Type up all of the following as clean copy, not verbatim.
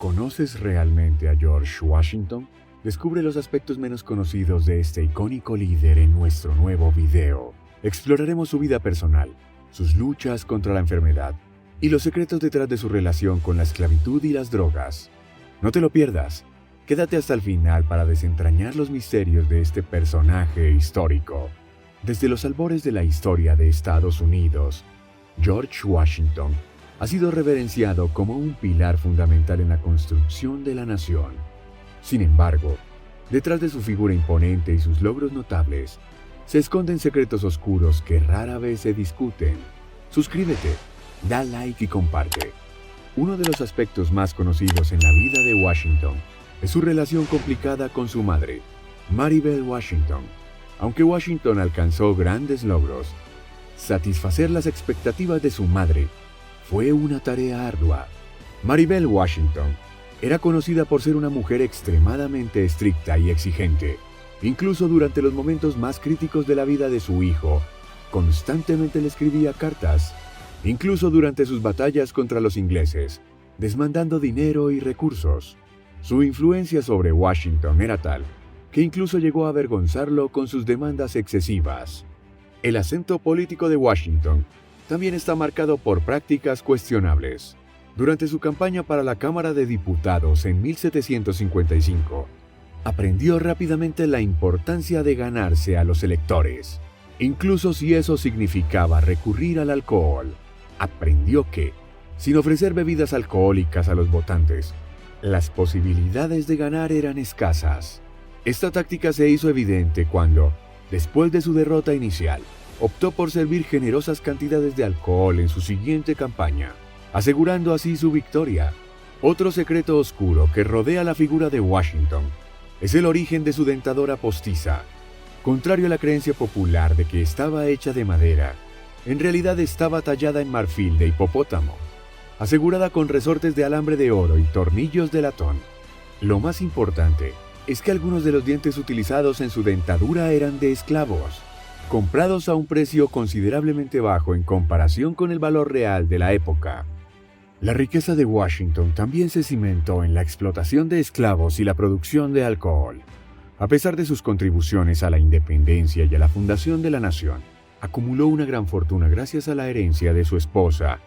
¿Conoces realmente a George Washington? Descubre los aspectos menos conocidos de este icónico líder en nuestro nuevo video. Exploraremos su vida personal, sus luchas contra la enfermedad y los secretos detrás de su relación con la esclavitud y las drogas. No te lo pierdas. Quédate hasta el final para desentrañar los misterios de este personaje histórico. Desde los albores de la historia de Estados Unidos, George Washington ha sido reverenciado como un pilar fundamental en la construcción de la nación. Sin embargo, detrás de su figura imponente y sus logros notables, se esconden secretos oscuros que rara vez se discuten. Suscríbete, da like y comparte. Uno de los aspectos más conocidos en la vida de Washington es su relación complicada con su madre, Maribel Washington. Aunque Washington alcanzó grandes logros, satisfacer las expectativas de su madre fue una tarea ardua. Maribel Washington era conocida por ser una mujer extremadamente estricta y exigente. Incluso durante los momentos más críticos de la vida de su hijo, constantemente le escribía cartas. Incluso durante sus batallas contra los ingleses, demandando dinero y recursos. Su influencia sobre Washington era tal que incluso llegó a avergonzarlo con sus demandas excesivas. El acento político de Washington también está marcado por prácticas cuestionables. Durante su campaña para la Cámara de Diputados en 1755, aprendió rápidamente la importancia de ganarse a los electores, incluso si eso significaba recurrir al alcohol. Aprendió que, sin ofrecer bebidas alcohólicas a los votantes, las posibilidades de ganar eran escasas. Esta táctica se hizo evidente cuando, después de su derrota inicial, optó por servir generosas cantidades de alcohol en su siguiente campaña, asegurando así su victoria. Otro secreto oscuro que rodea la figura de Washington es el origen de su dentadura postiza. Contrario a la creencia popular de que estaba hecha de madera, en realidad estaba tallada en marfil de hipopótamo, asegurada con resortes de alambre de oro y tornillos de latón. Lo más importante es que algunos de los dientes utilizados en su dentadura eran de esclavos, comprados a un precio considerablemente bajo en comparación con el valor real de la época. La riqueza de Washington también se cimentó en la explotación de esclavos y la producción de alcohol. A pesar de sus contribuciones a la independencia y a la fundación de la nación, acumuló una gran fortuna gracias a la herencia de su esposa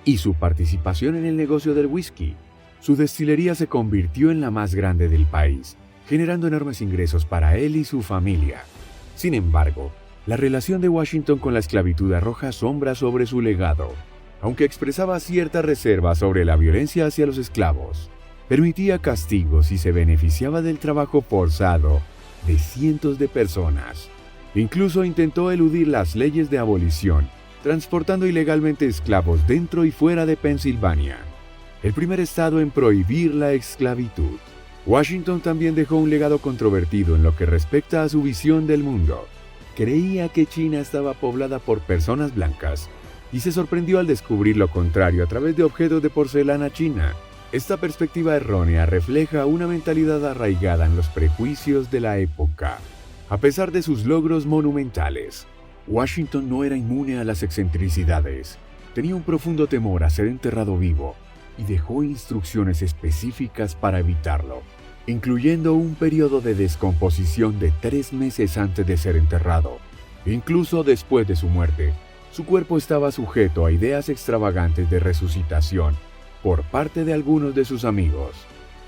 y su participación en el negocio del whisky. Su destilería se convirtió en la más grande del país, generando enormes ingresos para él y su familia. Sin embargo, la relación de Washington con la esclavitud arroja sombras sobre su legado. Aunque expresaba cierta reserva sobre la violencia hacia los esclavos, permitía castigos y se beneficiaba del trabajo forzado de cientos de personas. Incluso intentó eludir las leyes de abolición, transportando ilegalmente esclavos dentro y fuera de Pensilvania, el primer estado en prohibir la esclavitud. Washington también dejó un legado controvertido en lo que respecta a su visión del mundo. Creía que China estaba poblada por personas blancas y se sorprendió al descubrir lo contrario a través de objetos de porcelana china. Esta perspectiva errónea refleja una mentalidad arraigada en los prejuicios de la época. A pesar de sus logros monumentales, Washington no era inmune a las excentricidades. Tenía un profundo temor a ser enterrado vivo y dejó instrucciones específicas para evitarlo, incluyendo un periodo de descomposición de 3 meses antes de ser enterrado. Incluso después de su muerte, su cuerpo estaba sujeto a ideas extravagantes de resucitación por parte de algunos de sus amigos.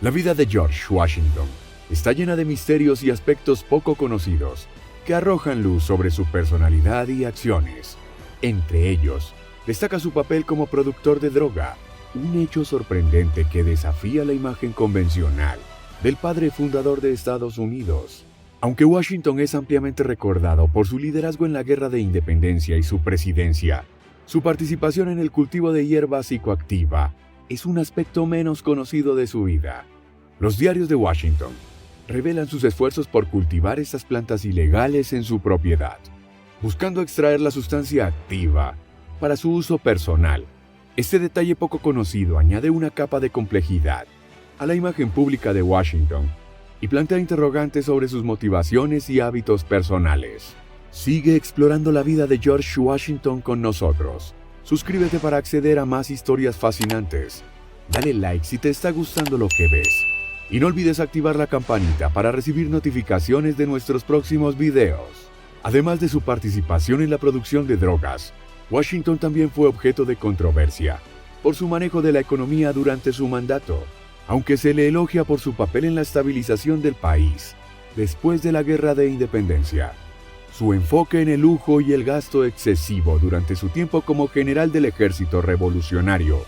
La vida de George Washington está llena de misterios y aspectos poco conocidos que arrojan luz sobre su personalidad y acciones. Entre ellos, destaca su papel como productor de droga, un hecho sorprendente que desafía la imagen convencional del padre fundador de Estados Unidos. Aunque Washington es ampliamente recordado por su liderazgo en la Guerra de Independencia y su presidencia, su participación en el cultivo de hierba psicoactiva es un aspecto menos conocido de su vida. Los diarios de Washington revelan sus esfuerzos por cultivar estas plantas ilegales en su propiedad, buscando extraer la sustancia activa para su uso personal. Este detalle poco conocido añade una capa de complejidad a la imagen pública de Washington y plantea interrogantes sobre sus motivaciones y hábitos personales. Sigue explorando la vida de George Washington con nosotros. Suscríbete para acceder a más historias fascinantes. Dale like si te está gustando lo que ves. Y no olvides activar la campanita para recibir notificaciones de nuestros próximos videos. Además de su participación en la producción de drogas, Washington también fue objeto de controversia por su manejo de la economía durante su mandato, aunque se le elogia por su papel en la estabilización del país después de la Guerra de Independencia. Su enfoque en el lujo y el gasto excesivo durante su tiempo como general del ejército revolucionario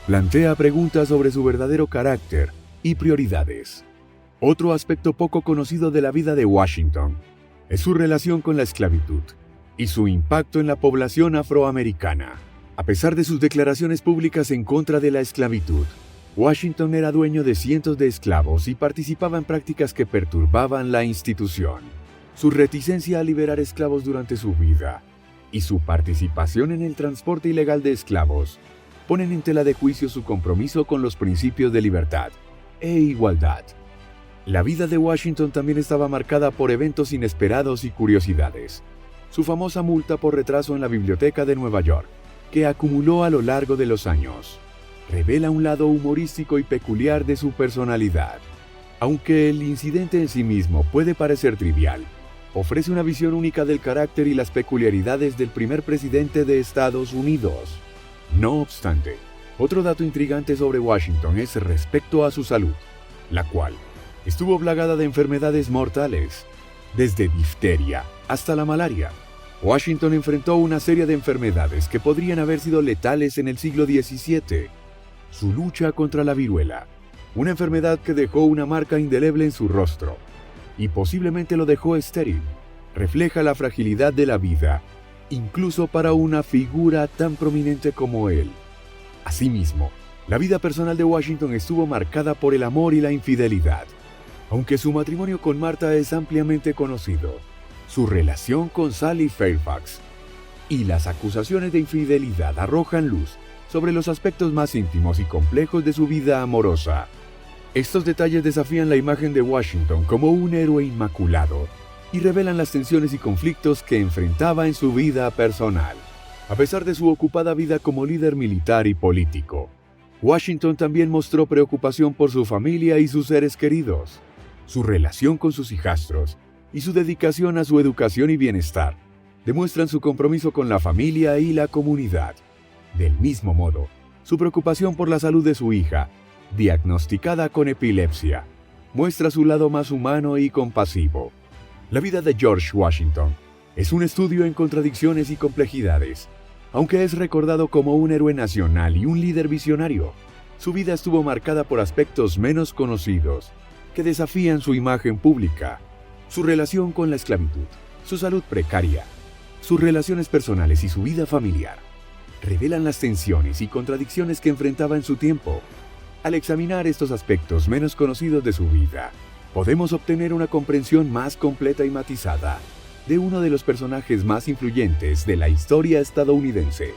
plantea preguntas sobre su verdadero carácter y prioridades. Otro aspecto poco conocido de la vida de Washington es su relación con la esclavitud y su impacto en la población afroamericana. A pesar de sus declaraciones públicas en contra de la esclavitud, Washington era dueño de cientos de esclavos y participaba en prácticas que perturbaban la institución. Su reticencia a liberar esclavos durante su vida y su participación en el transporte ilegal de esclavos ponen en tela de juicio su compromiso con los principios de libertad e igualdad. La vida de Washington también estaba marcada por eventos inesperados y curiosidades. Su famosa multa por retraso en la Biblioteca de Nueva York, que acumuló a lo largo de los años, revela un lado humorístico y peculiar de su personalidad. Aunque el incidente en sí mismo puede parecer trivial, ofrece una visión única del carácter y las peculiaridades del primer presidente de Estados Unidos. No obstante, otro dato intrigante sobre Washington es respecto a su salud, la cual estuvo plagada de enfermedades mortales, desde difteria hasta la malaria. Washington enfrentó una serie de enfermedades que podrían haber sido letales en el siglo XVII. Su lucha contra la viruela, una enfermedad que dejó una marca indeleble en su rostro y posiblemente lo dejó estéril, refleja la fragilidad de la vida, incluso para una figura tan prominente como él. Asimismo, la vida personal de Washington estuvo marcada por el amor y la infidelidad. Aunque su matrimonio con Martha es ampliamente conocido, su relación con Sally Fairfax y las acusaciones de infidelidad arrojan luz sobre los aspectos más íntimos y complejos de su vida amorosa. Estos detalles desafían la imagen de Washington como un héroe inmaculado y revelan las tensiones y conflictos que enfrentaba en su vida personal. A pesar de su ocupada vida como líder militar y político, Washington también mostró preocupación por su familia y sus seres queridos. Su relación con sus hijastros y su dedicación a su educación y bienestar demuestran su compromiso con la familia y la comunidad. Del mismo modo, su preocupación por la salud de su hija, diagnosticada con epilepsia, muestra su lado más humano y compasivo. La vida de George Washington es un estudio en contradicciones y complejidades. Aunque es recordado como un héroe nacional y un líder visionario, su vida estuvo marcada por aspectos menos conocidos que desafían su imagen pública. Su relación con la esclavitud, su salud precaria, sus relaciones personales y su vida familiar revelan las tensiones y contradicciones que enfrentaba en su tiempo. Al examinar estos aspectos menos conocidos de su vida, podemos obtener una comprensión más completa y matizada de uno de los personajes más influyentes de la historia estadounidense.